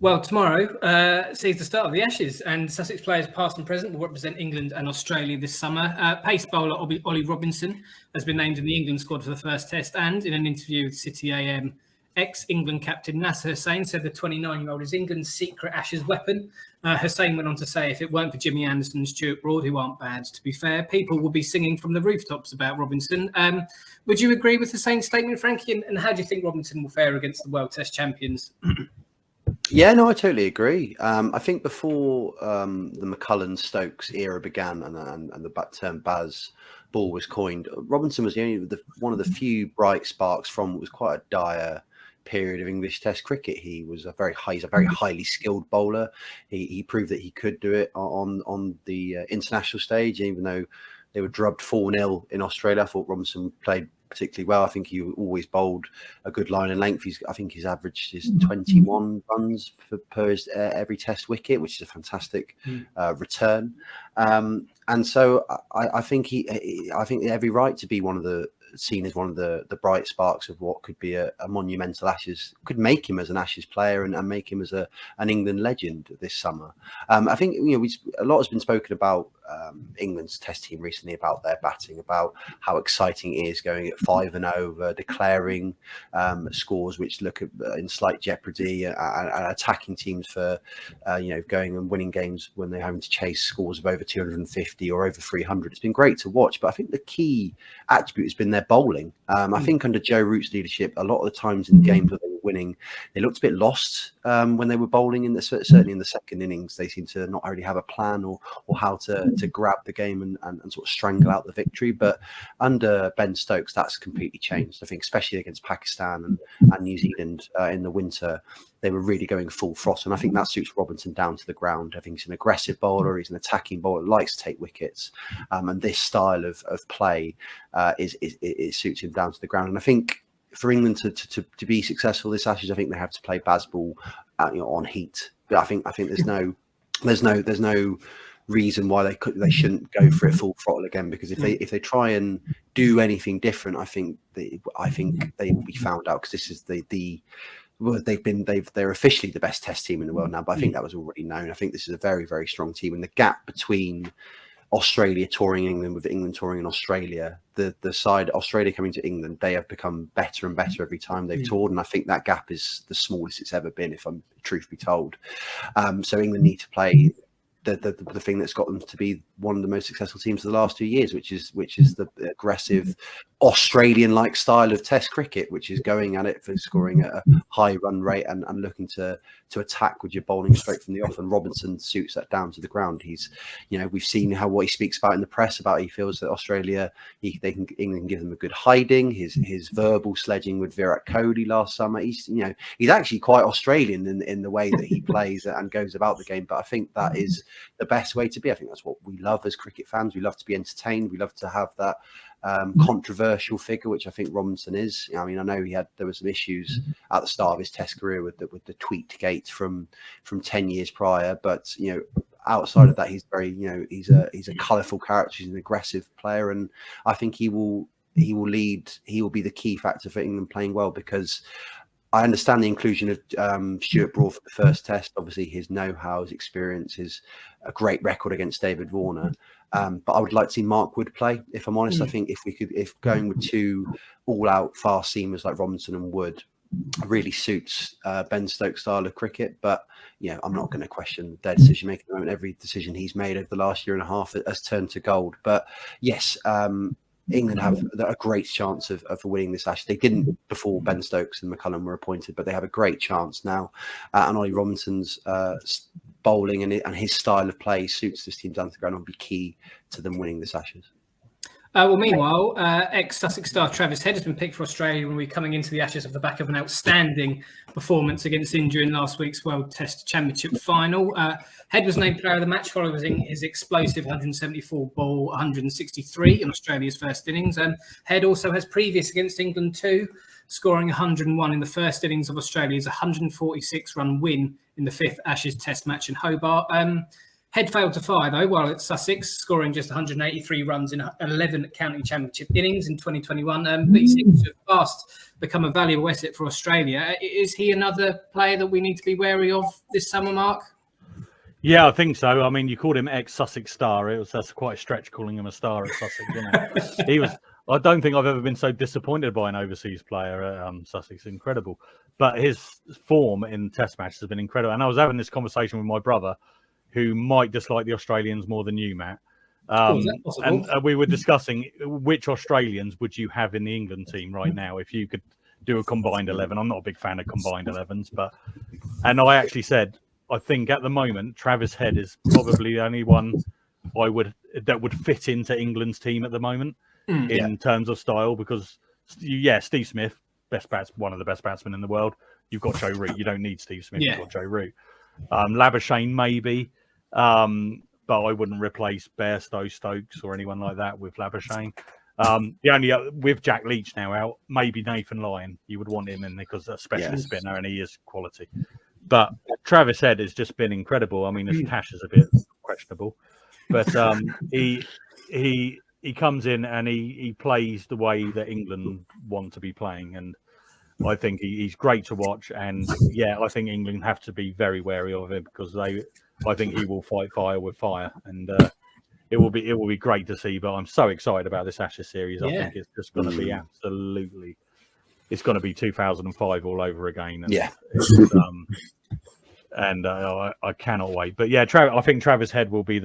Well, tomorrow sees the start of the Ashes, and Sussex players past and present will represent England and Australia this summer. Pace bowler Ollie Robinson has been named in the England squad for the first test, and in an interview with City AM, ex-England captain Nasser Hussain said the 29-year-old is England's secret Ashes weapon. Hussain went on to say, if it weren't for Jimmy Anderson and Stuart Broad, who aren't bad, to be fair, people will be singing from the rooftops about Robinson. Would you agree with Hussain's statement, Frankie? And how do you think Robinson will fare against the World Test champions? Yeah, no, I totally agree. I think before the McCullum-Stokes era began and the term Baz ball was coined, Robinson was one of the few bright sparks from what was quite a dire period of English Test cricket. He's a very highly skilled bowler. He proved that he could do it on the international stage, even though they were drubbed 4-0 in Australia. I thought Robinson played particularly well. I think he always bowled a good line and length. I think his average is 21 runs per every Test wicket, which is a fantastic return. And so I think I think every right to be seen as one of the bright sparks of what could be a monumental Ashes, could make him as an Ashes player and make him as an England legend this summer. I think a lot has been spoken about England's Test team recently, about their batting, about how exciting it is going at 5-0, declaring scores which look in slight jeopardy, and attacking teams for going and winning games when they're having to chase scores of over 250 or over 300. It's been great to watch, but I think the key attribute has been their bowling. I think under Joe Root's leadership, a lot of the times in games where they were winning, they looked a bit lost when they were bowling. Certainly in the second innings, they seemed to not really have a plan or how to grab the game and sort of strangle out the victory. But under Ben Stokes, that's completely changed. I think especially against Pakistan and New Zealand in the winter, they were really going full throttle, and I think that suits Robinson down to the ground. I think he's an aggressive bowler, he's an attacking bowler, likes to take wickets, and this style of play it suits him down to the ground. And I think for England to be successful this Ashes, I think they have to play Bazball on heat. But I think there's no reason why they shouldn't go for it full throttle again, because if they try and do anything different, I think they will be found out, because this is they're officially the best Test team in the world now, but I think that was already known. I think this is a very, very strong team, and the gap between Australia touring England with England touring in Australia, the side Australia coming to England, they have become better and better every time they've toured, and I think that gap is the smallest it's ever been, if I'm truth be told. So England need to play the thing that's got them to be one of the most successful teams of the last 2 years, which is the aggressive Australian-like style of Test cricket, which is going at it for scoring at a high run rate and looking to attack with your bowling straight from the off. And Robinson suits that down to the ground. He's, we've seen what he speaks about in the press about he feels that Australia, England can give them a good hiding. His verbal sledging with Virat Kohli last summer. He's actually quite Australian in the way that he plays and goes about the game. But I think that is the best way to be. I think that's what we love as cricket fans. We love to be entertained. We love to have that controversial figure, which I think Robinson is. I mean, I know there were some issues at the start of his Test career with the tweet gate from 10 years prior, but outside of that, he's very he's a colourful character. He's an aggressive player, and I think he will lead. He will be the key factor for England playing well, because I understand the inclusion of Stuart Broad for the first Test. Obviously, his know-how, his experience, is a great record against David Warner. But I would like to see Mark Wood play. If I'm honest, I think if going with two all-out fast seamers like Robinson and Wood really suits Ben Stokes' style of cricket. But I'm not going to question their decision making at the moment. Every decision he's made over the last year and a half has turned to gold. But yes. England have a great chance of winning this Ashes. They didn't before Ben Stokes and McCullum were appointed, but they have a great chance now. And Ollie Robinson's bowling and his style of play suits this team down to the ground and will be key to them winning this Ashes. Meanwhile, ex-Sussex star Travis Head has been picked for Australia when we're coming into the Ashes off the back of an outstanding performance against India in last week's World Test Championship final. Head was named player of the match following his explosive 174 ball, 163 in Australia's first innings. Head also has previous against England too, scoring 101 in the first innings of Australia's 146-run win in the fifth Ashes Test match in Hobart. Head failed to fire, though, while at Sussex, scoring just 183 runs in 11 county championship innings in 2021. But he seems to have fast become a valuable asset for Australia. Is he another player that we need to be wary of this summer, Mark? Yeah, I think so. I mean, you called him ex-Sussex star. That's quite a stretch calling him a star at Sussex, isn't it? He was. I don't think I've ever been so disappointed by an overseas player at Sussex. Incredible. But his form in Test matches has been incredible. And I was having this conversation with my brother, who might dislike the Australians more than you, Matt. And we were discussing which Australians would you have in the England team right now if you could do a combined 11. I'm not a big fan of combined 11s, and I actually said, I think at the moment Travis Head is probably the only one that would fit into England's team at the moment in terms of style, because Steve Smith, one of the best batsmen in the world. You've got Joe Root. You don't need Steve Smith. You've got Joe Root. Labuschagne maybe, but I wouldn't replace Bairstow, Stokes or anyone like that with Labuschagne. The only with Jack Leach now out, maybe Nathan Lyon. You would want him in because a specialist spinner and he is quality. But Travis Head has just been incredible. I mean, his cash is a bit questionable, but he comes in and he plays the way that England want to be playing, and I think he's great to watch. And I think England have to be very wary of him because I think he will fight fire with fire, and it will be great to see. But I'm so excited about this Ashes series. I think it's just going to be absolutely. It's going to be 2005 all over again. And, I cannot wait. But I think Travis Head will be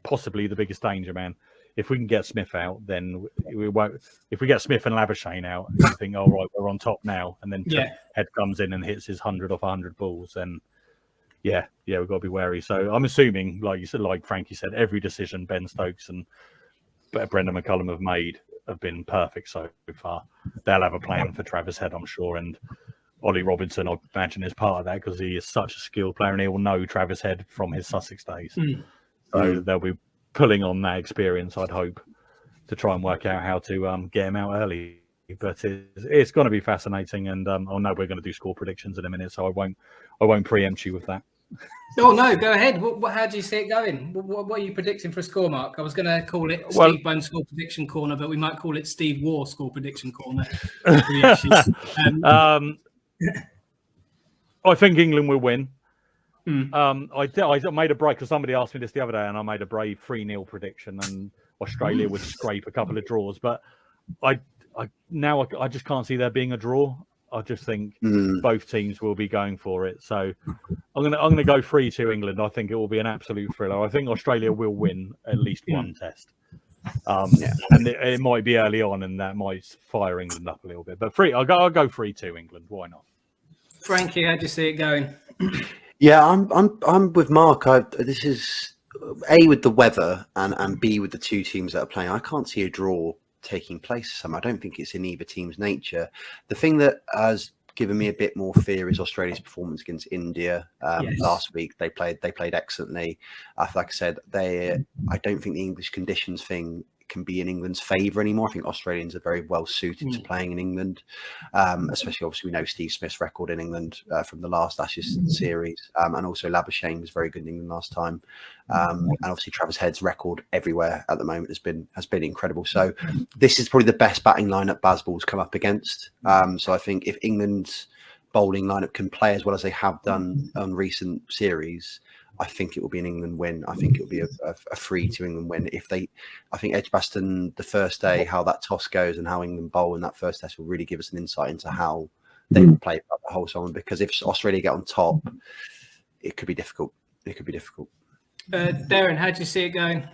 possibly the biggest danger man. If we can get Smith out, then we won't. If we get Smith and Labuschagne out, you think, all right, we're on top now. And then Head comes in and hits his 100 off 100 balls. And we've got to be wary. So I'm assuming, like you said, like Frankie said, every decision Ben Stokes and Brendan McCullum have been perfect so far. They'll have a plan for Travis Head, I'm sure, and Ollie Robinson, I imagine, is part of that because he is such a skilled player and he will know Travis Head from his Sussex days. So they'll be pulling on that experience, I'd hope, to try and work out how to get him out early. But it's going to be fascinating, and I know we're going to do score predictions in a minute, so I won't preempt you with that. Oh no, go ahead. How do you see it going? What are you predicting for a score, Mark? I was going to call it Steve Bone Score Prediction Corner, but we might call it Steve War Score Prediction Corner. I think England will win. I made a brave, because somebody asked me this the other day, and I made a brave 3-0 prediction, and Australia would scrape a couple of draws. But I just can't see there being a draw. I just think both teams will be going for it. So I'm gonna go 3-2 England. I think it will be an absolute thriller. I think Australia will win at least one test. And it might be early on, and that might fire England up a little bit. But I'll go 3-2 England. Why not? Frankie, how do you see it going? Yeah, I'm with Mark. This is A, with the weather, and B, with the two teams that are playing. I can't see a draw taking place. I don't think it's in either team's nature. The thing that has given me a bit more fear is Australia's performance against India last week. They played excellently. Like I said, I don't think the English conditions thing can be in England's favour anymore. I think Australians are very well suited to playing in England, especially obviously we know Steve Smith's record in England from the last Ashes series, and also Labuschagne was very good in England last time, and obviously Travis Head's record everywhere at the moment has been incredible. So this is probably the best batting lineup Bazball's come up against. So I think if England's bowling lineup can play as well as they have done on recent series, I think it will be an England win. I think it will be a 3-2 England win. I think Edgbaston, the first day, how that toss goes and how England bowl in that first test will really give us an insight into how they will play the whole summer. Because if Australia get on top, it could be difficult. Derren, how do you see it going?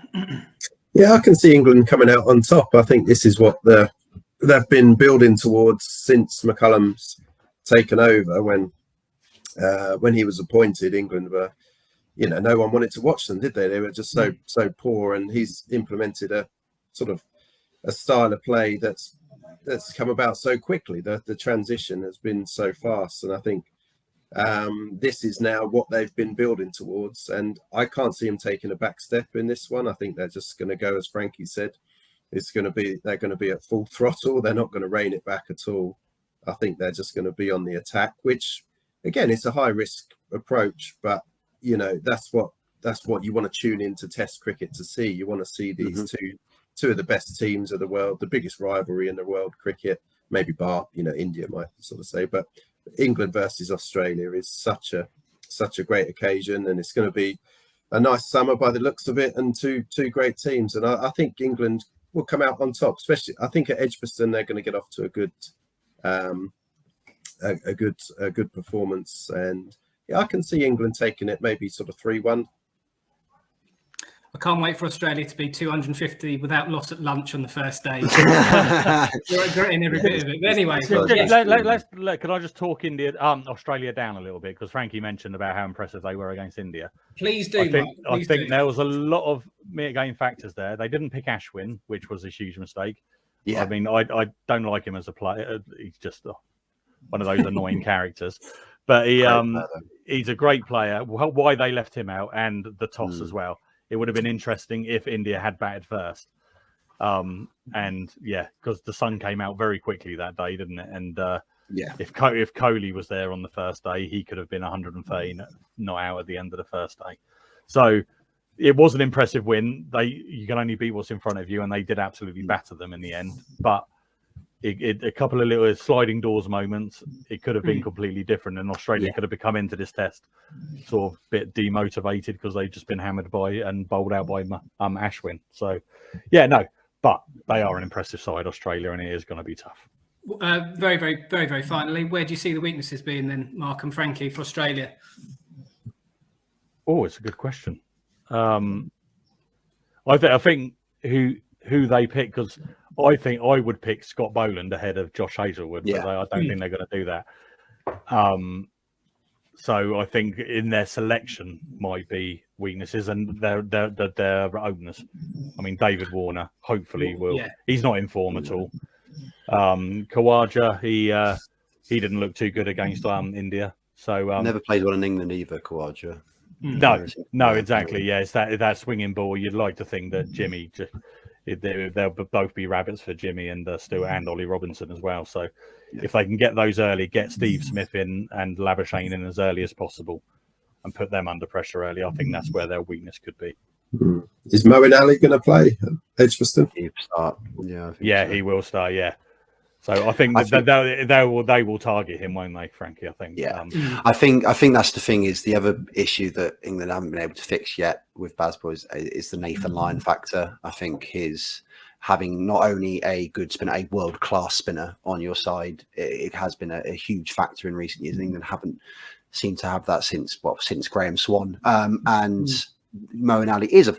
Yeah, I can see England coming out on top. I think this is what they've been building towards since McCullum's taken over. When he was appointed, England were, no one wanted to watch them, did they? They were just so poor, and he's implemented a sort of a style of play that's come about so quickly. The transition has been so fast, and I think this is now what they've been building towards. And I can't see them taking a back step in this one. I think they're just going to go, as Frankie said, they're going to be at full throttle. They're not going to rein it back at all. I think they're just going to be on the attack, which again, it's a high risk approach, but that's what that's what you want to tune into Test cricket to see. You want to see these two of the best teams of the world, the biggest rivalry in the world cricket. Maybe bar, India might sort of say, but England versus Australia is such a great occasion, and it's going to be a nice summer by the looks of it, and two great teams. And I think England will come out on top, especially I think at Edgbaston they're going to get off to a good performance, and yeah, I can see England taking it maybe sort of 3-1. I can't wait for Australia to be 250 without loss at lunch on the first day. You're regretting every bit of it. But anyway, can I just talk Australia down a little bit, because Frankie mentioned about how impressive they were against India. Please do. I think there was a lot of mitigating factors there. They didn't pick Ashwin, which was a huge mistake. Yeah. I mean, I don't like him as a player. He's just one of those annoying characters. But he's a great player. Why they left him out, and the toss as well. It would have been interesting if India had batted first. And yeah, because the sun came out very quickly that day, didn't it? And if Kohli was there on the first day, he could have been 130 not out at the end of the first day. So it was an impressive win. You can only beat what's in front of you, and they did absolutely batter them in the end. But a couple of little sliding doors moments, it could have been completely different, and Australia could have come into this test sort of a bit demotivated because they've just been hammered by and bowled out by Ashwin. So, but they are an impressive side, Australia, and it is going to be tough. Very, very, very, very finally, where do you see the weaknesses being then, Mark and Frankie, for Australia? Oh, it's a good question. I think who they pick, because I think I would pick Scott Boland ahead of Josh Hazlewood, but I don't think they're going to do that. So I think in their selection might be weaknesses, and their openers. I mean, David Warner hopefully will. Yeah. He's not in form at all. Khawaja, he didn't look too good against India. So never played well in England either, Khawaja. No, exactly. Yeah, it's that swinging ball. You'd like to think that Jimmy they'll both be rabbits for Jimmy and Stewart and Ollie Robinson as well. So if they can get those early, get Steve Smith in and Labuschagne in as early as possible and put them under pressure early, I think that's where their weakness could be. Is Moeen Ali going to play at Edgbaston? He'll start. He will start. Yeah. So I think they will target him, won't they, Frankie? I think. Yeah. I think that's the thing. Is the other issue that England haven't been able to fix yet with Bazball is the Nathan Lyon factor. I think his having not only a good spinner, a world-class spinner on your side, it has been a huge factor in recent years. And England haven't seemed to have that since Graham Swan. And Moeen Ali is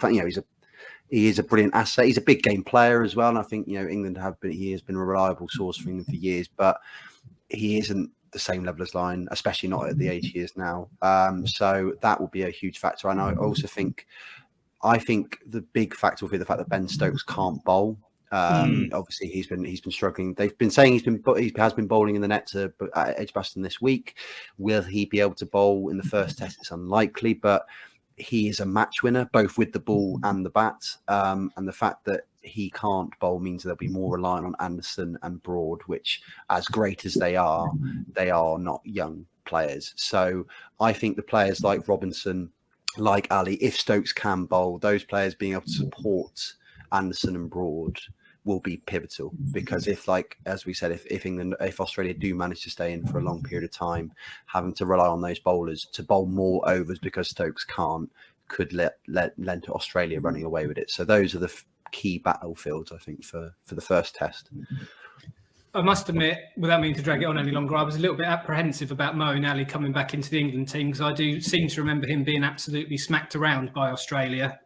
he is a brilliant asset. He's a big game player as well. And I think, England he has been a reliable source for England for years, but he isn't the same level as Lyon, especially not at the age he is now. So that will be a huge factor. And I also think the big factor will be the fact that Ben Stokes can't bowl. Obviously he's been struggling. They've been saying he has been bowling in the net at Edgbaston this week. Will he be able to bowl in the first test? It's unlikely, but he is a match winner, both with the ball and the bat. And the fact that he can't bowl means they'll be more reliant on Anderson and Broad, which, as great as they are not young players. So I think the players like Robinson, like Ali, if Stokes can bowl, those players being able to support Anderson and Broad will be pivotal, because if Australia do manage to stay in for a long period of time, having to rely on those bowlers to bowl more overs because Stokes can't could lend to Australia running away with it. So those are the key battlefields, I think, for the first test. I must admit, without meaning to drag it on any longer, I was a little bit apprehensive about Moeen Ali coming back into the England team, because I do seem to remember him being absolutely smacked around by Australia.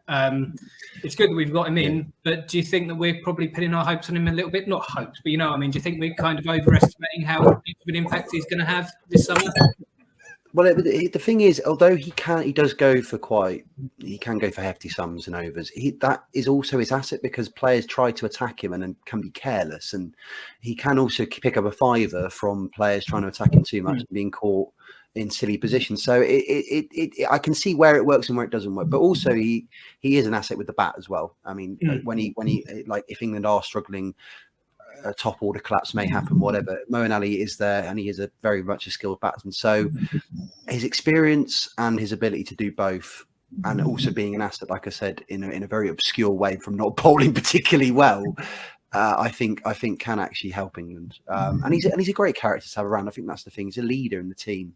It's good that we've got him in, but do you think that we're probably putting our hopes on him a little bit? Not hopes, but do you think we're kind of overestimating how big of an impact he's going to have this summer? Well, the thing is, although he can go for hefty sums and overs. That is also his asset, because players try to attack him and can be careless, and he can also pick up a fiver from players trying to attack him too much and being caught in silly positions. So I can see where it works and where it doesn't work. But also he is an asset with the bat as well. I mean, when he if England are struggling, a top order collapse may happen, whatever. Moeen Ali is there, and he is very much a skilled batsman. So his experience and his ability to do both and also being an asset, like I said, in a very obscure way from not bowling particularly well, I think can actually help England. And he's a great character to have around. I think that's the thing. He's a leader in the team.